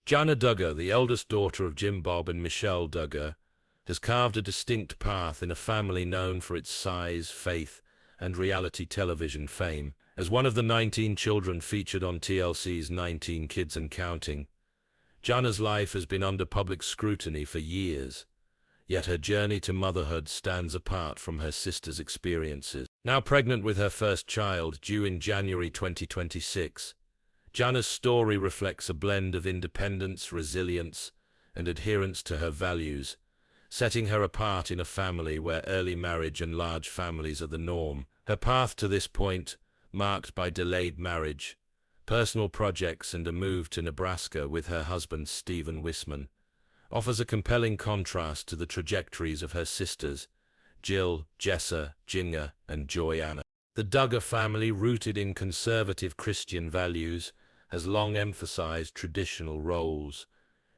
Jana Duggar, the eldest daughter of Jim Bob and Michelle Duggar, has carved a distinct path in a family known for its size, faith, and reality television fame. As one of the 19 children featured on TLC's 19 Kids and Counting, Jana's life has been under public scrutiny for years, yet her journey to motherhood stands apart from her sister's experiences. Now pregnant with her first child, due in January 2026, Jana's story reflects a blend of independence, resilience, and adherence to her values, setting her apart in a family where early marriage and large families are the norm. Her path to this point, marked by delayed marriage, personal projects, and a move to Nebraska with her husband Stephen Wisman, offers a compelling contrast to the trajectories of her sisters, Jill, Jessa, Jana, and Joanna. The Duggar family, rooted in conservative Christian values, has long emphasized traditional roles,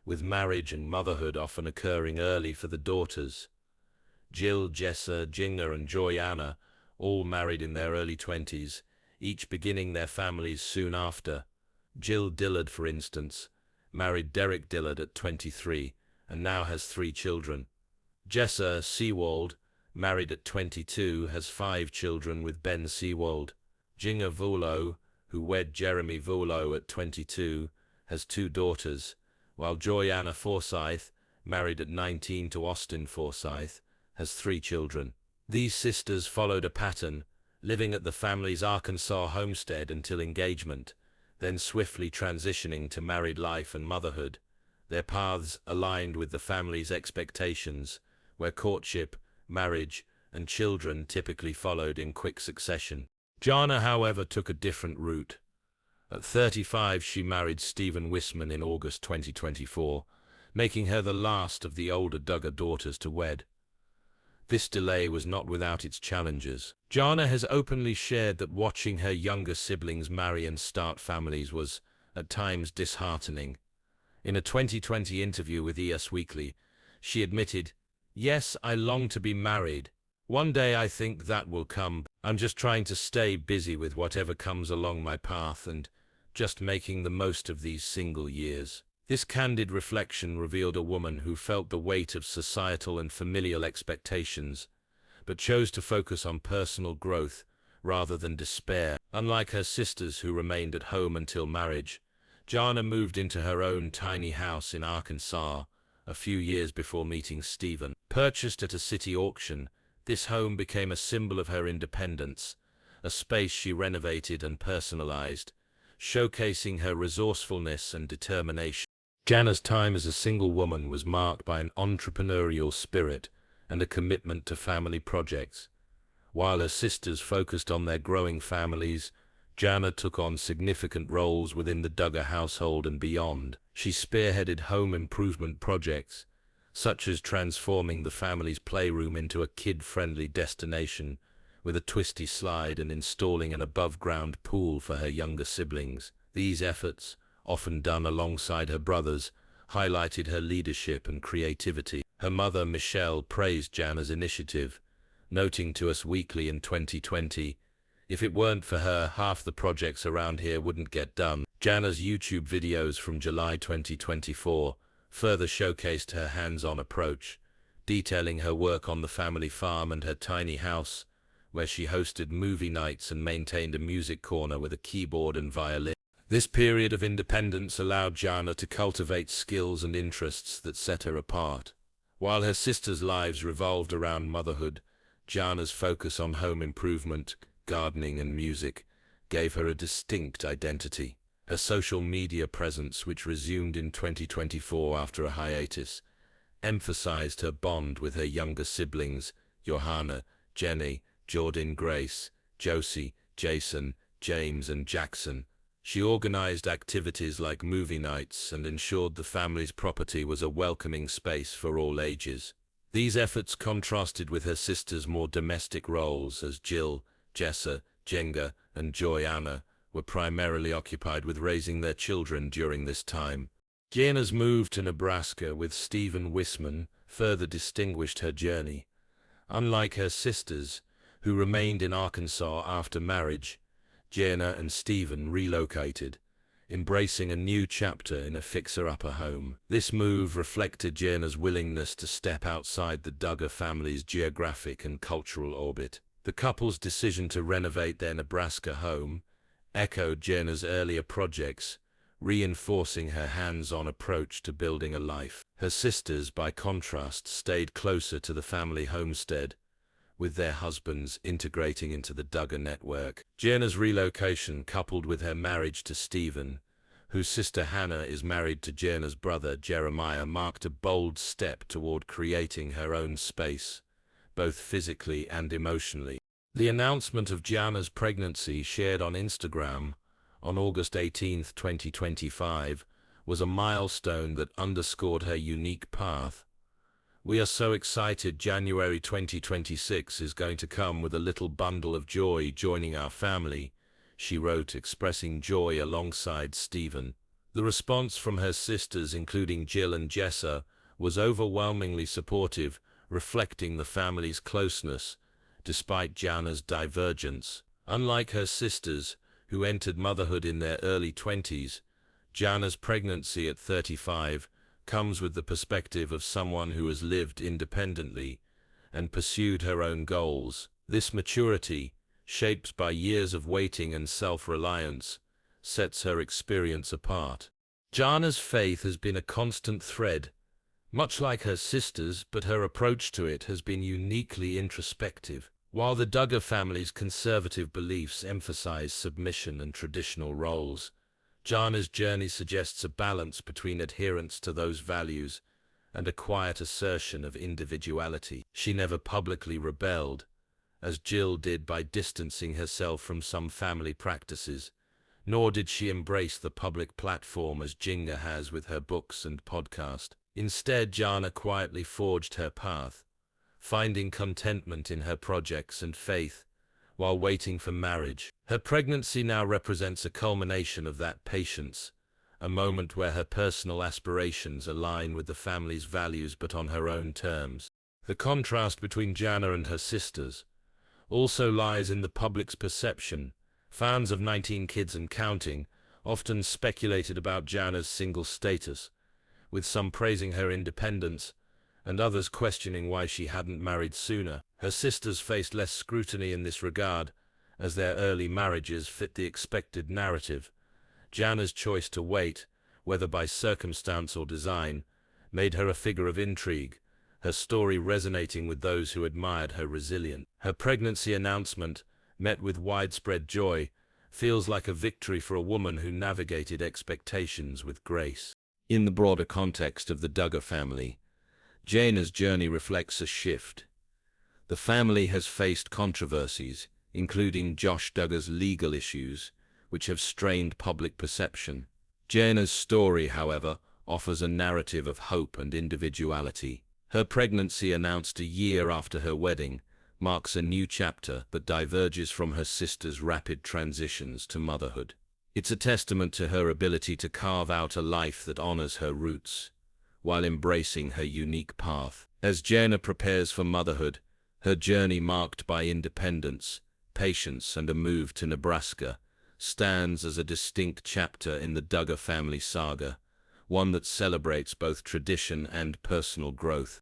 with marriage and motherhood often occurring early for the daughters. Jill, Jessa, Jana, and Joanna, all married in their early 20s, each beginning their families soon after. Jill Dillard, for instance, married Derek Dillard at 23 and now has 3 children. Jessa Seawald, married at 22, has 5 children with Ben Seawald. Jana Vuolo, who wed Jeremy Vuolo at 22, has 2 daughters, while Joanna Forsyth, married at 19 to Austin Forsyth, has 3 children. These sisters followed a pattern, living at the family's Arkansas homestead until engagement, then swiftly transitioning to married life and motherhood, their paths aligned with the family's expectations, where courtship, marriage, and children typically followed in quick succession. Jana, however, took a different route. At 35, she married Stephen Wisman in August 2024, making her the last of the older Duggar daughters to wed. This delay was not without its challenges. Jana has openly shared that watching her younger siblings marry and start families was, at times, disheartening. In a 2020 interview with Us Weekly, she admitted, "Yes, I long to be married. One day I think that will come. I'm just trying to stay busy with whatever comes along my path and just making the most of these single years." This candid reflection revealed a woman who felt the weight of societal and familial expectations, but chose to focus on personal growth rather than despair. Unlike her sisters who remained at home until marriage, Jana moved into her own tiny house in Arkansas a few years before meeting Stephen. Purchased at a city auction, this home became a symbol of her independence, a space she renovated and personalized, showcasing her resourcefulness and determination. Jana's time as a single woman was marked by an entrepreneurial spirit and a commitment to family projects. While her sisters focused on their growing families, Jana took on significant roles within the Duggar household and beyond. She spearheaded home improvement projects, such as transforming the family's playroom into a kid-friendly destination with a twisty slide and installing an above-ground pool for her younger siblings. These efforts, often done alongside her brothers, highlighted her leadership and creativity. Her mother, Michelle, praised Jana's initiative, noting to Us Weekly in 2020, "If it weren't for her, half the projects around here wouldn't get done." Jana's YouTube videos from July 2024 further showcased her hands-on approach, detailing her work on the family farm and her tiny house, where she hosted movie nights and maintained a music corner with a keyboard and violin. This period of independence allowed Jana to cultivate skills and interests that set her apart. While her sisters' lives revolved around motherhood, Jana's focus on home improvement, gardening, and music gave her a distinct identity. Her social media presence, which resumed in 2024 after a hiatus, emphasized her bond with her younger siblings, Johanna, Jenny, Jordan, Grace, Josie, Jason, James, and Jackson. She organized activities like movie nights and ensured the family's property was a welcoming space for all ages. These efforts contrasted with her sisters' more domestic roles, as Jill, Jessa, Jana, and Joanna were primarily occupied with raising their children during this time. Jana's move to Nebraska with Stephen Wisman further distinguished her journey. Unlike her sisters, who remained in Arkansas after marriage, Jana and Stephen relocated, embracing a new chapter in a fixer-upper home. This move reflected Jana's willingness to step outside the Duggar family's geographic and cultural orbit. The couple's decision to renovate their Nebraska home echoed Jana's earlier projects, reinforcing her hands-on approach to building a life. Her sisters, by contrast, stayed closer to the family homestead, with their husbands integrating into the Duggar network. Jana's relocation, coupled with her marriage to Stephen, whose sister Hannah is married to Jana's brother Jeremiah, marked a bold step toward creating her own space, both physically and emotionally. The announcement of Jana's pregnancy, shared on Instagram on August 18, 2025, was a milestone that underscored her unique path. "We are so excited. January 2026 is going to come with a little bundle of joy joining our family," she wrote, expressing joy alongside Stephen. The response from her sisters, including Jill and Jessa, was overwhelmingly supportive, reflecting the family's closeness, despite Jana's divergence. Unlike her sisters, who entered motherhood in their early 20s, Jana's pregnancy at 35 comes with the perspective of someone who has lived independently and pursued her own goals. This maturity, shaped by years of waiting and self-reliance, sets her experience apart. Jana's faith has been a constant thread, much like her sisters, but her approach to it has been uniquely introspective. While the Duggar family's conservative beliefs emphasize submission and traditional roles, Jana's journey suggests a balance between adherence to those values and a quiet assertion of individuality. She never publicly rebelled, as Jill did by distancing herself from some family practices, nor did she embrace the public platform as Jana has with her books and podcast. Instead, Jana quietly forged her path, finding contentment in her projects and faith while waiting for marriage. Her pregnancy now represents a culmination of that patience, a moment where her personal aspirations align with the family's values but on her own terms. The contrast between Jana and her sisters also lies in the public's perception. Fans of 19 Kids and Counting often speculated about Jana's single status, with some praising her independence and others questioning why she hadn't married sooner. Her sisters faced less scrutiny in this regard, as their early marriages fit the expected narrative. Jana's choice to wait, whether by circumstance or design, made her a figure of intrigue, her story resonating with those who admired her resilience. Her pregnancy announcement, met with widespread joy, feels like a victory for a woman who navigated expectations with grace. In the broader context of the Duggar family, Jana's journey reflects a shift. The family has faced controversies, including Josh Duggar's legal issues, which have strained public perception. Jana's story, however, offers a narrative of hope and individuality. Her pregnancy, announced a year after her wedding, marks a new chapter that diverges from her sister's rapid transitions to motherhood. It's a testament to her ability to carve out a life that honors her roots, while embracing her unique path. As Jana prepares for motherhood, her journey marked by independence, patience, and a move to Nebraska stands as a distinct chapter in the Duggar family saga, one that celebrates both tradition and personal growth.